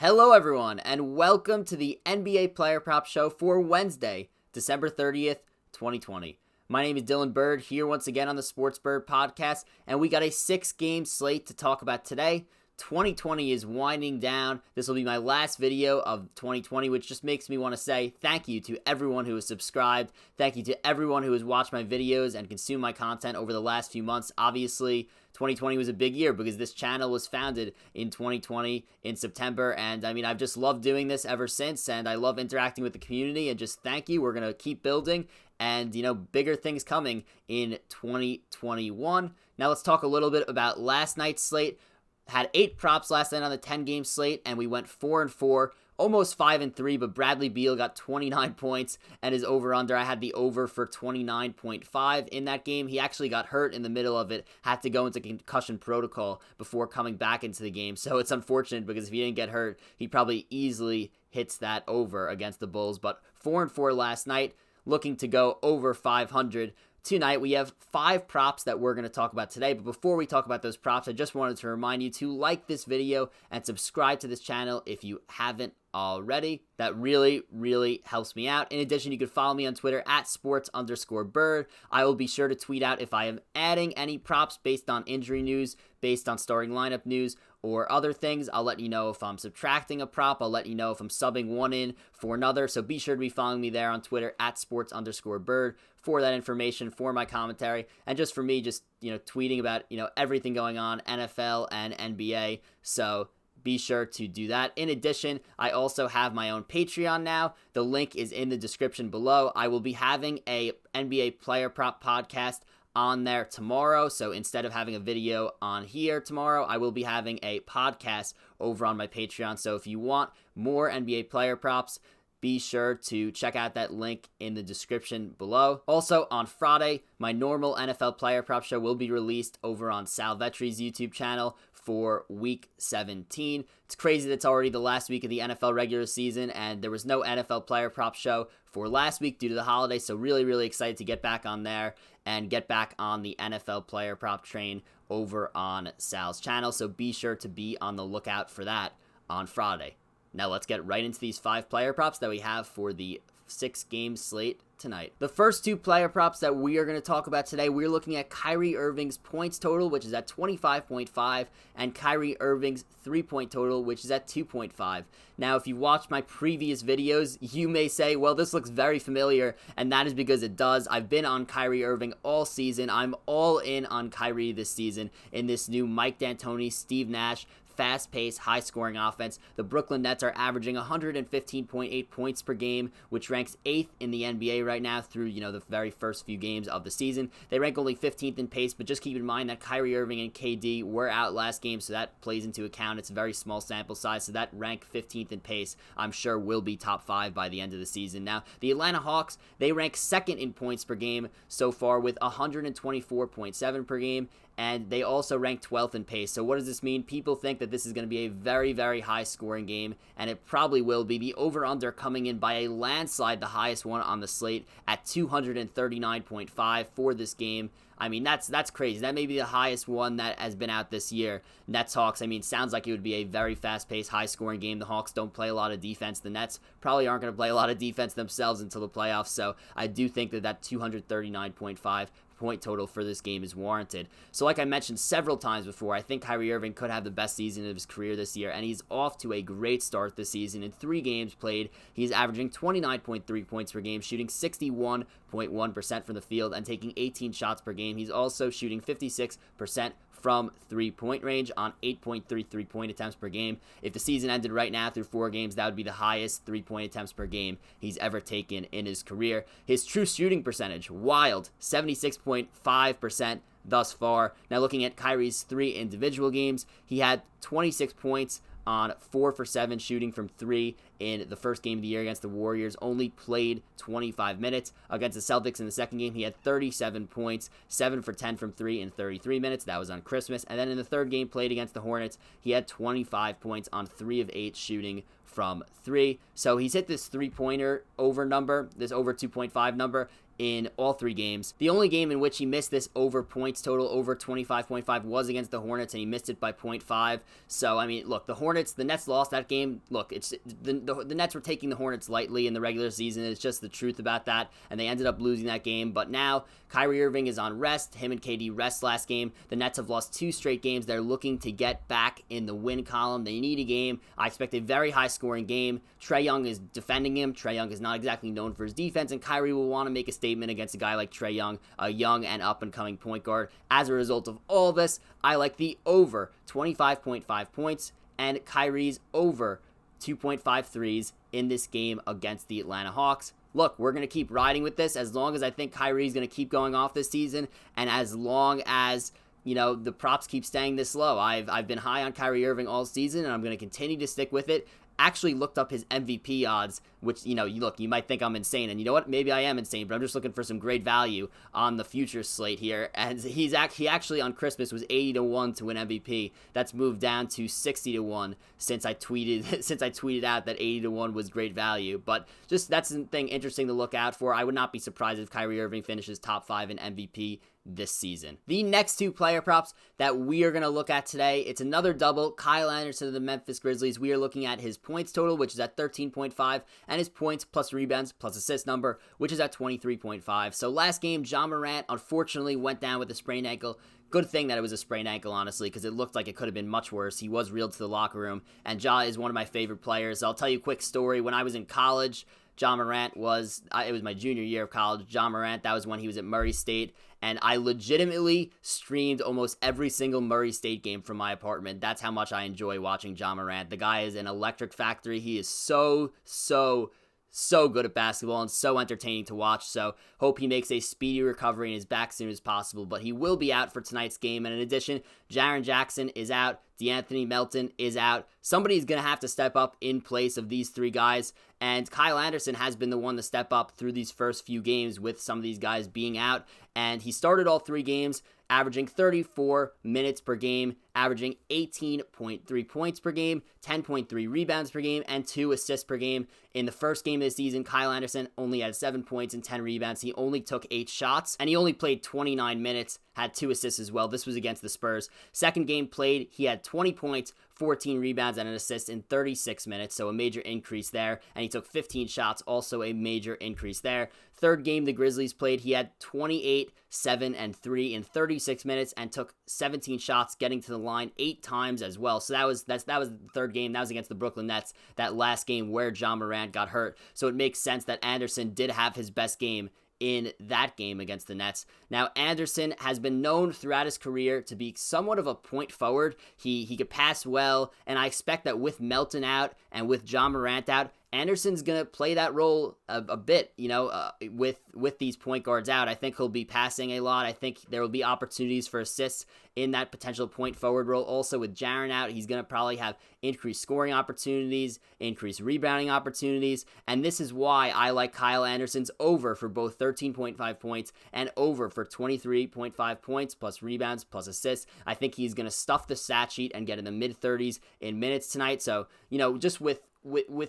Hello everyone, and welcome to the NBA Player Prop Show for Wednesday, December 30th, 2020. My name is Burd, here once again on the Sports Burd podcast, and we got a 6-game slate to talk about today. 2020 is winding down. This will be my last video of 2020, which just makes me want to say thank you to everyone who has subscribed. Thank you to everyone who has watched my videos and consumed my content over the last few months. Obviously, 2020 was a big year because this channel was founded in 2020 in September, and I've just loved doing this ever since, and I love interacting with the community, and just thank you. We're going to keep building, and bigger things coming in 2021. Now let's talk a little bit about last night's slate. Had 8 props last night on the 10-game slate, and we went 4-4, almost 5-3, but Bradley Beal got 29 points, and his over-under, I had the over for 29.5 in that game. He actually got hurt in the middle of it, had to go into concussion protocol before coming back into the game, so it's unfortunate because if he didn't get hurt, he probably easily hits that over against the Bulls, but 4-4 last night, looking to go over 500. Tonight, we have 5 props that we're going to talk about today, but before we talk about those props, I just wanted to remind you to like this video and subscribe to this channel if you haven't already. That really helps me out. In addition, you can follow me on Twitter at sports_Burd. I will be sure to tweet out if I am adding any props based on injury news, based on starting lineup news, or other things. I'll let you know if I'm subtracting a prop. I'll let you know if I'm subbing one in for another. So be sure to be following me there on Twitter at sports_Burd for that information, for my commentary, and just for me, just tweeting about everything going on, NFL and NBA. So be sure to do that. In addition, I also have my own Patreon now. The link is in the description below. I will be having a NBA player prop podcast on there tomorrow. So instead of having a video on here tomorrow, I will be having a podcast over on my Patreon. So if you want more NBA player props, be sure to check out that link in the description below. Also, on Friday, my normal NFL player prop show will be released over on Sal Vetri's YouTube channel for Week 17. It's crazy that it's already the last week of the NFL regular season, and there was no NFL player prop show for last week due to the holiday, so really excited to get back on there and get back on the NFL player prop train over on Sal's channel, so be sure to be on the lookout for that on Friday. Now let's get right into these 5 player props that we have for the 6-game slate tonight. The first 2 player props that we are going to talk about today, we're looking at Kyrie Irving's points total, which is at 25.5, and Kyrie Irving's 3-point total, which is at 2.5. Now, if you watched my previous videos, you may say, well, this looks very familiar, and that is because it does. I've been on Kyrie Irving all season. I'm all in on Kyrie this season in this new Mike D'Antoni, Steve Nash, fast-paced, high-scoring offense. The Brooklyn Nets are averaging 115.8 points per game, which ranks 8th in the NBA right now through, the very first few games of the season. They rank only 15th in pace, but just keep in mind that Kyrie Irving and KD were out last game, so that plays into account. It's a very small sample size, so that rank 15th in pace, I'm sure will be top 5 by the end of the season. Now, the Atlanta Hawks, they rank 2nd in points per game so far with 124.7 per game, and they also rank 12th in pace. So what does this mean? People think that this is going to be a very high-scoring game, and it probably will be. The over-under coming in by a landslide, the highest one on the slate, at 239.5 for this game. That's crazy. That may be the highest one that has been out this year. Nets Hawks, sounds like it would be a very fast-paced, high-scoring game. The Hawks don't play a lot of defense. The Nets probably aren't going to play a lot of defense themselves until the playoffs, so I do think that 239.5 point total for this game is warranted. So like I mentioned several times before, I think Kyrie Irving could have the best season of his career this year, and he's off to a great start this season. In 3 games played, he's averaging 29.3 points per game, shooting 61.1% from the field, and taking 18 shots per game. He's also shooting 56% from 3-point range on 8.3 3-point attempts per game. If the season ended right now through 4 games, that would be the highest 3-point attempts per game he's ever taken in his career. His true shooting percentage, wild, 76.5% thus far. Now looking at Kyrie's 3 individual games, he had 26 points on 4 for 7 shooting from 3 in the first game of the year against the Warriors. Only played 25 minutes. Against the Celtics in the second game, he had 37 points, 7 for 10 from 3 in 33 minutes. That was on Christmas. And then in the third game played against the Hornets, he had 25 points on 3 of 8 shooting from 3. So he's hit this 3-pointer over number, this over 2.5 number, in all 3 games. The only game in which he missed this over points total, over 25.5, was against the Hornets, and he missed it by 0.5. So, I mean, look, the Nets lost that game. Look, it's the Nets were taking the Hornets lightly in the regular season. It's just the truth about that, and they ended up losing that game. But now, Kyrie Irving is on rest. Him and KD rest last game. The Nets have lost 2 straight games. They're looking to get back in the win column. They need a game. I expect a very high-scoring game. Trae Young is defending him. Trae Young is not exactly known for his defense, and Kyrie will want to make a statement against a guy like Trae Young, a young and up-and-coming point guard. As a result of all this, I like the over 25.5 points and Kyrie's over 2.5 threes in this game against the Atlanta Hawks. Look, we're going to keep riding with this as long as I think Kyrie's going to keep going off this season, and as long as the props keep staying this low. I've been high on Kyrie Irving all season, and I'm going to continue to stick with it. Actually looked up his MVP odds, which, you might think I'm insane, and you know what? Maybe I am insane, but I'm just looking for some great value on the futures slate here, and he actually on Christmas was 80-1 to win MVP. That's moved down to 60-1 since I tweeted out that 80-1 was great value, but just that's something interesting to look out for. I would not be surprised if Kyrie Irving finishes top 5 in MVP this season. The next 2 player props that we are going to look at today, it's another double. Kyle Anderson of the Memphis Grizzlies. We are looking at his points total, which is at 13.5, and his points plus rebounds plus assist number, which is at 23.5. So last game, Ja Morant unfortunately went down with a sprained ankle. Good thing that it was a sprained ankle, honestly, because it looked like it could have been much worse. He was reeled to the locker room, and Ja is one of my favorite players. I'll tell you a quick story. When I was in college, Ja Morant it was my junior year of college. Ja Morant, that was when he was at Murray State, and I legitimately streamed almost every single Murray State game from my apartment. That's how much I enjoy watching Ja Morant. The guy is an electric factory. He is so good at basketball and so entertaining to watch. So hope he makes a speedy recovery and is back as soon as possible. But he will be out for tonight's game. And in addition, Jaren Jackson is out. DeAnthony Melton is out. Somebody's going to have to step up in place of these 3 guys. And Kyle Anderson has been the one to step up through these first few games with some of these guys being out. And he started all 3 games, averaging 34 minutes per game, averaging 18.3 points per game, 10.3 rebounds per game, and 2 assists per game. In the first game of the season, Kyle Anderson only had 7 points and 10 rebounds. He only took 8 shots, and he only played 29 minutes, had 2 assists as well. This was against the Spurs. Second game played, he had 20 points, 14 rebounds, and an assist in 36 minutes, so a major increase there. And he took 15 shots, also a major increase there. Third game the Grizzlies played, he had 28, 7, and 3 in 36 minutes and took 17 shots, getting to the line 8 times as well. So that was the third game. That was against the Brooklyn Nets, that last game where Ja Morant got hurt. So it makes sense that Anderson did have his best game in that game against the Nets. Now, Anderson has been known throughout his career to be somewhat of a point forward. He could pass well, and I expect that with Melton out and with Ja Morant out, Anderson's going to play that role a bit, with these point guards out. I think he'll be passing a lot. I think there will be opportunities for assists in that potential point forward role. Also, with Jaren out, he's going to probably have increased scoring opportunities, increased rebounding opportunities, and this is why I like Kyle Anderson's over for both 13.5 points and over for 23.5 points plus rebounds plus assists. I think he's going to stuff the stat sheet and get in the mid-30s in minutes tonight. So, just with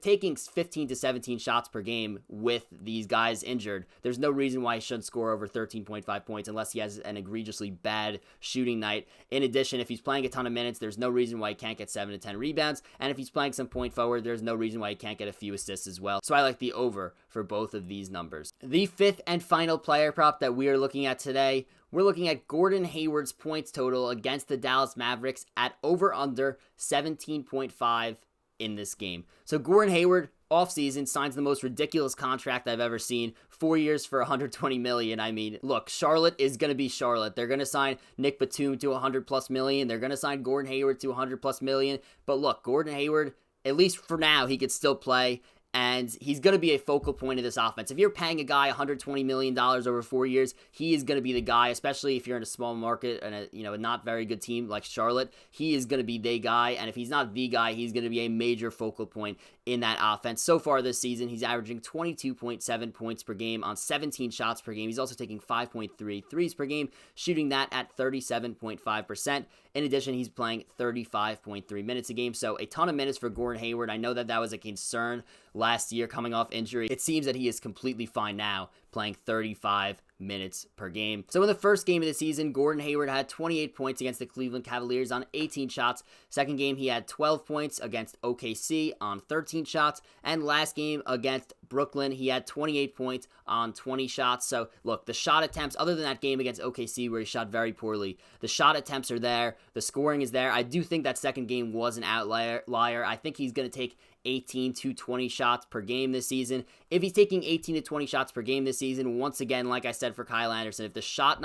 taking 15 to 17 shots per game with these guys injured, there's no reason why he shouldn't score over 13.5 points unless he has an egregiously bad shooting night. In addition, if he's playing a ton of minutes, there's no reason why he can't get 7 to 10 rebounds. And if he's playing some point forward, there's no reason why he can't get a few assists as well. So I like the over for both of these numbers. The 5th and final player prop that we are looking at today, we're looking at Gordon Hayward's points total against the Dallas Mavericks at over under 17.5 in this game. So Gordon Hayward, offseason, signs the most ridiculous contract I've ever seen. 4 years for $120 million. I mean, look, Charlotte is going to be Charlotte. They're going to sign Nick Batum to $100+ million. They're going to sign Gordon Hayward to $100+ million. But look, Gordon Hayward, at least for now, he could still play. And he's going to be a focal point of this offense. If you're paying a guy $120 million over 4 years, he is going to be the guy, especially if you're in a small market and a not very good team like Charlotte. He is going to be the guy, and if he's not the guy, he's going to be a major focal point in that offense. So far this season, he's averaging 22.7 points per game on 17 shots per game. He's also taking 5.3 threes per game, shooting that at 37.5%. In addition, he's playing 35.3 minutes a game, so a ton of minutes for Gordon Hayward. I know that was a concern last year coming off injury. It seems that he is completely fine now, playing 35 minutes per game. So in the first game of the season, Gordon Hayward had 28 points against the Cleveland Cavaliers on 18 shots. Second game, he had 12 points against OKC on 13 shots. And last game against Brooklyn, he had 28 points on 20 shots. So look, the shot attempts, other than that game against OKC where he shot very poorly, the shot attempts are there. The scoring is there. I do think that second game was an outlier. I think he's going to take 18 to 20 shots per game this season. If he's taking 18 to 20 shots per game this season, once again, like I said for Kyle Anderson, if the shot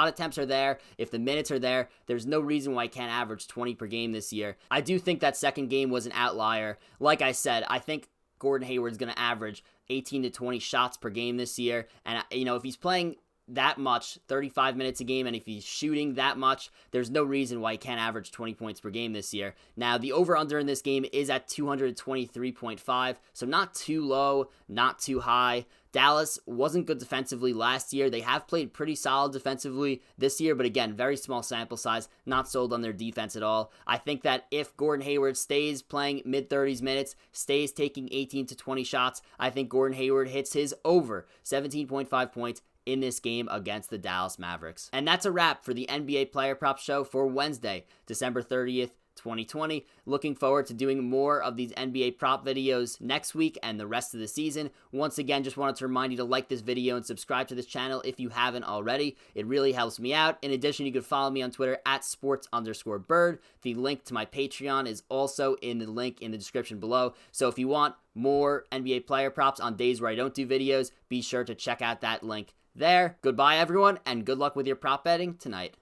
attempts are there, if the minutes are there, there's no reason why he can't average 20 per game this year. I do think that second game was an outlier. Like I said, I think Gordon Hayward's going to average 18 to 20 shots per game this year. And, if he's playing that much, 35 minutes a game, and if he's shooting that much, there's no reason why he can't average 20 points per game this year. Now, the over-under in this game is at 223.5, so not too low, not too high. Dallas wasn't good defensively last year. They have played pretty solid defensively this year, but again, very small sample size, not sold on their defense at all. I think that if Gordon Hayward stays playing mid-30s minutes, stays taking 18 to 20 shots, I think Gordon Hayward hits his over 17.5 points in this game against the Dallas Mavericks. And that's a wrap for the NBA Player Prop Show for Wednesday, December 30th, 2020. Looking forward to doing more of these NBA prop videos next week and the rest of the season. Once again, just wanted to remind you to like this video and subscribe to this channel if you haven't already. It really helps me out. In addition, you can follow me on Twitter at sports_Burd. The link to my Patreon is also in the link in the description below. So if you want more NBA player props on days where I don't do videos, be sure to check out that link there. Goodbye, everyone, and good luck with your prop betting tonight.